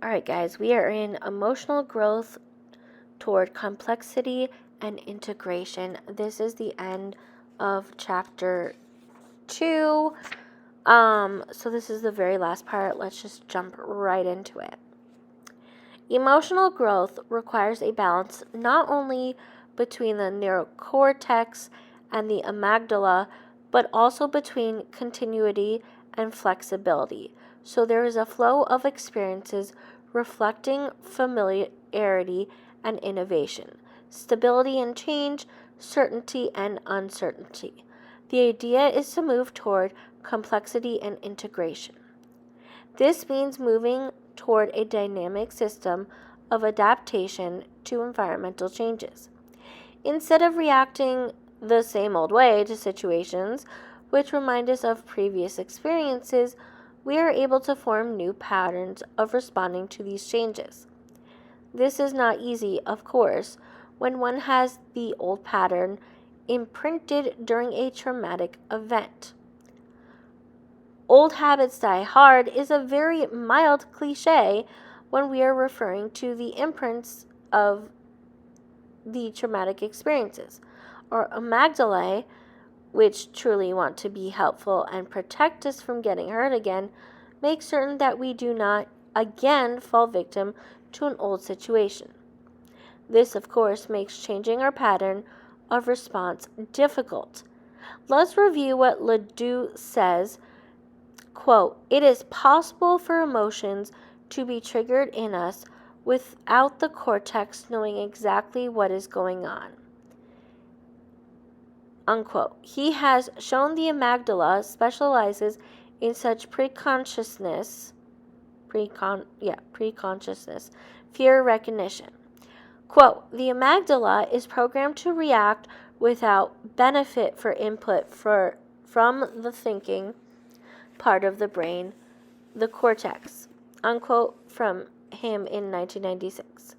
Alright, guys, we are in emotional growth toward complexity and integration. This is the end of chapter 2. So this is the very last part. Let's just jump right into it. Emotional growth requires a balance not only between the neurocortex and the amygdala, but also between continuity and flexibility. So there is a flow of experiences reflecting familiarity and innovation, stability and change, certainty and uncertainty. The idea is to move toward complexity and integration. This means moving toward a dynamic system of adaptation to environmental changes. Instead of reacting the same old way to situations which remind us of previous experiences, we are able to form new patterns of responding to these changes. This is not easy, of course, when one has the old pattern imprinted during a traumatic event. Old habits die hard is a very mild cliche when we are referring to the imprints of the traumatic experiences. Our amygdala, which truly want to be helpful and protect us from getting hurt again, make certain that we do not again fall victim to an old situation. This, of course, makes changing our pattern of response difficult. Let's review what Ledoux says. Quote, "It is possible for emotions to be triggered in us without the cortex knowing exactly what is going on." Unquote. He has shown the amygdala specializes in such preconsciousness, fear recognition. Quote, "The amygdala is programmed to react without benefit for input from the thinking part of the brain, the cortex." Unquote from him in 1996.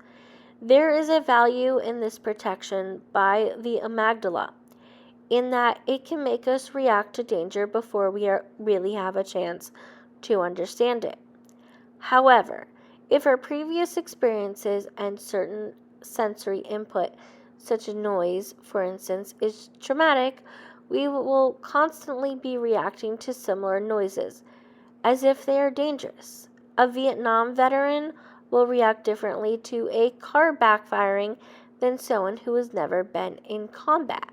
There is a value in this protection by the amygdala, in that it can make us react to danger before we really have a chance to understand it. However, if our previous experiences and certain sensory input, such as noise, for instance, is traumatic, we will constantly be reacting to similar noises, as if they are dangerous. A Vietnam veteran will react differently to a car backfiring than someone who has never been in combat.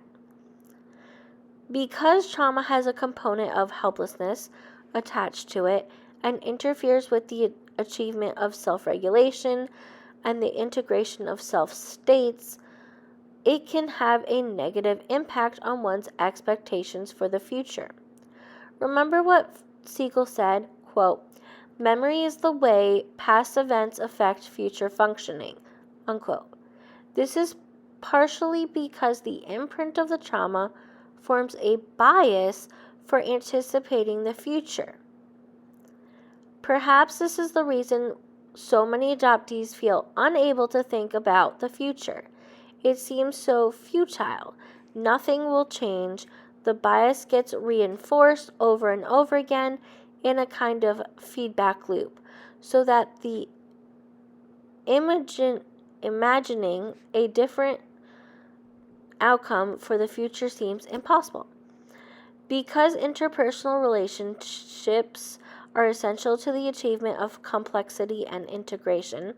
Because trauma has a component of helplessness attached to it and interferes with the achievement of self-regulation and the integration of self-states, it can have a negative impact on one's expectations for the future. Remember what Siegel said, quote, "Memory is the way past events affect future functioning," unquote. This is partially because the imprint of the trauma forms a bias for anticipating the future. Perhaps this is the reason so many adoptees feel unable to think about the future. It seems so futile. Nothing will change. The bias gets reinforced over and over again in a kind of feedback loop, so that the imagining a different outcome for the future seems impossible. Because interpersonal relationships are essential to the achievement of complexity and integration,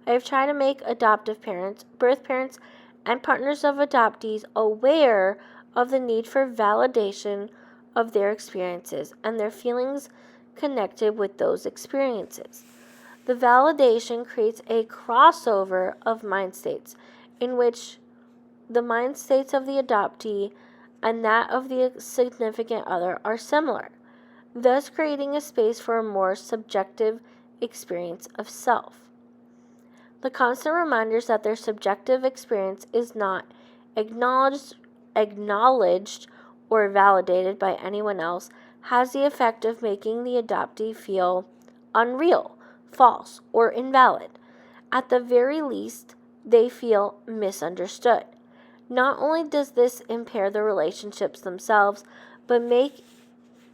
I have tried to make adoptive parents, birth parents, and partners of adoptees aware of the need for validation of their experiences and their feelings connected with those experiences. The validation creates a crossover of mind states in which the mind states of the adoptee and that of the significant other are similar, thus creating a space for a more subjective experience of self. The constant reminders that their subjective experience is not acknowledged or validated by anyone else has the effect of making the adoptee feel unreal, false, or invalid. At the very least, they feel misunderstood. Not only does this impair the relationships themselves, but make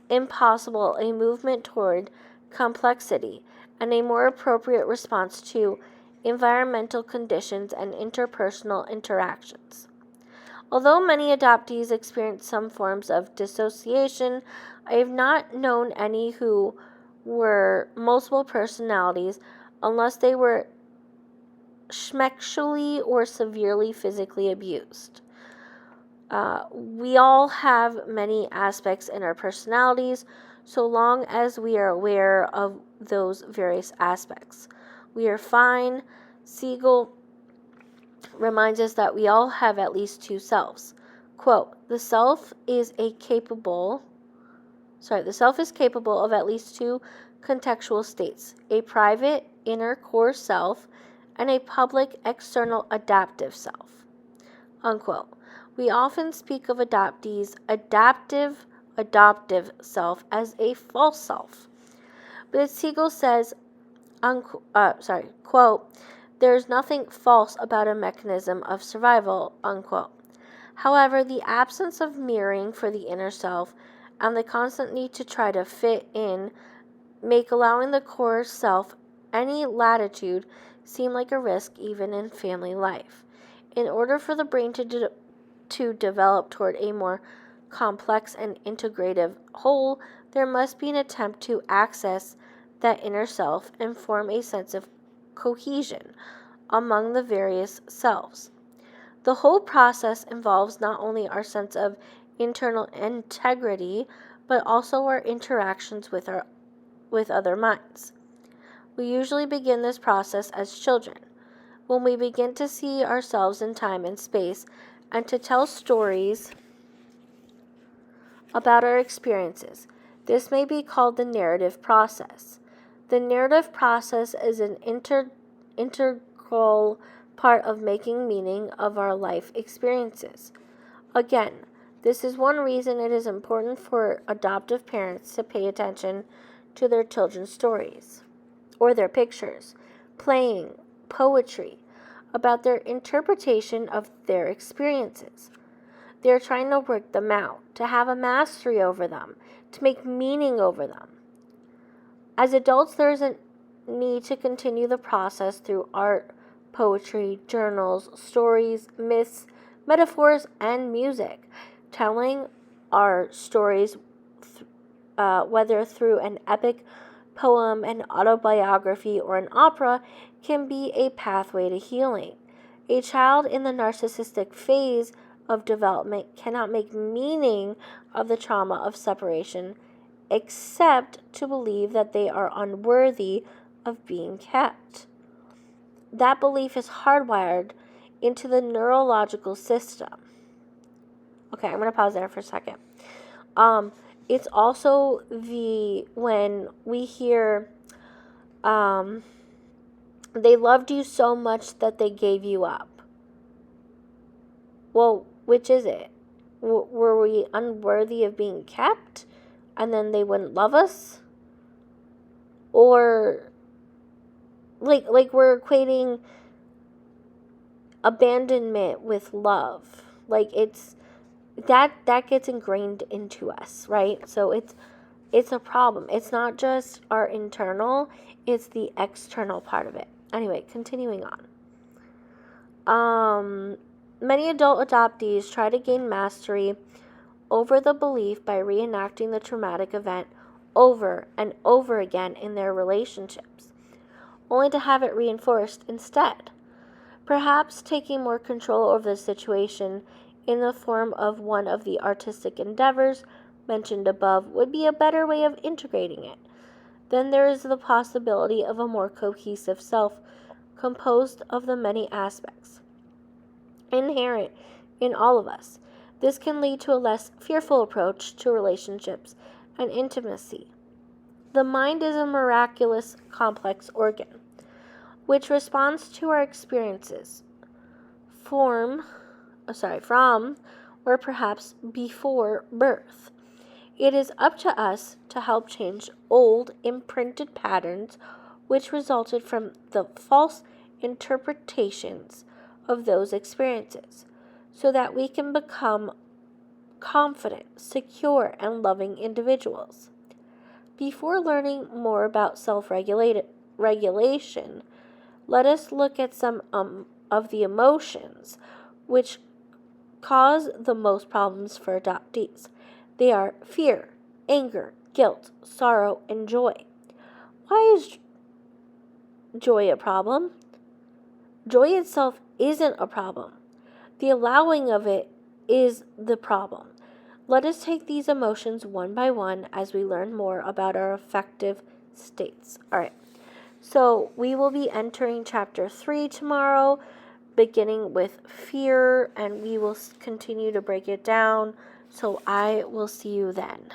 impossible a movement toward complexity and a more appropriate response to environmental conditions and interpersonal interactions. Although many adoptees experience some forms of dissociation, I have not known any who were multiple personalities unless they were schmexually or severely physically abused. We all have many aspects in our personalities, so long as we are aware of those various aspects. We are fine. Siegel reminds us that we all have at least two selves. Quote, the self is capable of at least two contextual states, a private inner core self and a public external adaptive self. Unquote. We often speak of adoptees' adoptive self as a false self. But as Siegel says, quote, there's nothing false about a mechanism of survival, unquote. However, the absence of mirroring for the inner self and the constant need to try to fit in make allowing the core self any latitude seem like a risk even in family life. In order for the brain to develop toward a more complex and integrative whole, there must be an attempt to access that inner self and form a sense of cohesion among the various selves. The whole process involves not only our sense of internal integrity, but also our interactions with other minds. We usually begin this process as children, when we begin to see ourselves in time and space and to tell stories about our experiences. This may be called the narrative process. The narrative process is an integral part of making meaning of our life experiences. Again, this is one reason it is important for adoptive parents to pay attention to their children's stories or their pictures, playing, poetry, about their interpretation of their experiences. They are trying to work them out, to have a mastery over them, to make meaning over them. As adults, there is a need to continue the process through art, poetry, journals, stories, myths, metaphors, and music. Telling our stories, whether through an epic poem, an autobiography, or an opera, can be a pathway to healing. A child in the narcissistic phase of development cannot make meaning of the trauma of separation except to believe that they are unworthy of being kept. That belief is hardwired into the neurological system. Okay, I'm going to pause there for a second. It's also when we hear, they loved you so much that they gave you up. Well, which is it? Were we unworthy of being kept and then they wouldn't love us? Or like we're equating abandonment with love. Like it's that gets ingrained into us, right? So it's a problem. It's not just our internal, it's the external part of it. Anyway, continuing on. Many adult adoptees try to gain mastery over the belief by reenacting the traumatic event over and over again in their relationships, only to have it reinforced instead. Perhaps taking more control over the situation in the form of one of the artistic endeavors mentioned above would be a better way of integrating it. Then there is the possibility of a more cohesive self composed of the many aspects inherent in all of us. This can lead to a less fearful approach to relationships and intimacy. The mind is a miraculous, complex organ, which responds to our experiences from or perhaps before birth. It is up to us to help change old, imprinted patterns which resulted from the false interpretations of those experiences, so that we can become confident, secure, and loving individuals. Before learning more about self-regulation, regulation, let us look at some of the emotions which cause the most problems for adoptees. They are fear, anger, guilt, sorrow, and joy. Why is joy a problem? Joy itself isn't a problem. The allowing of it is the problem. Let us take these emotions one by one as we learn more about our affective states. All right. So we will be entering chapter 3 tomorrow, beginning with fear, and we will continue to break it down. So I will see you then.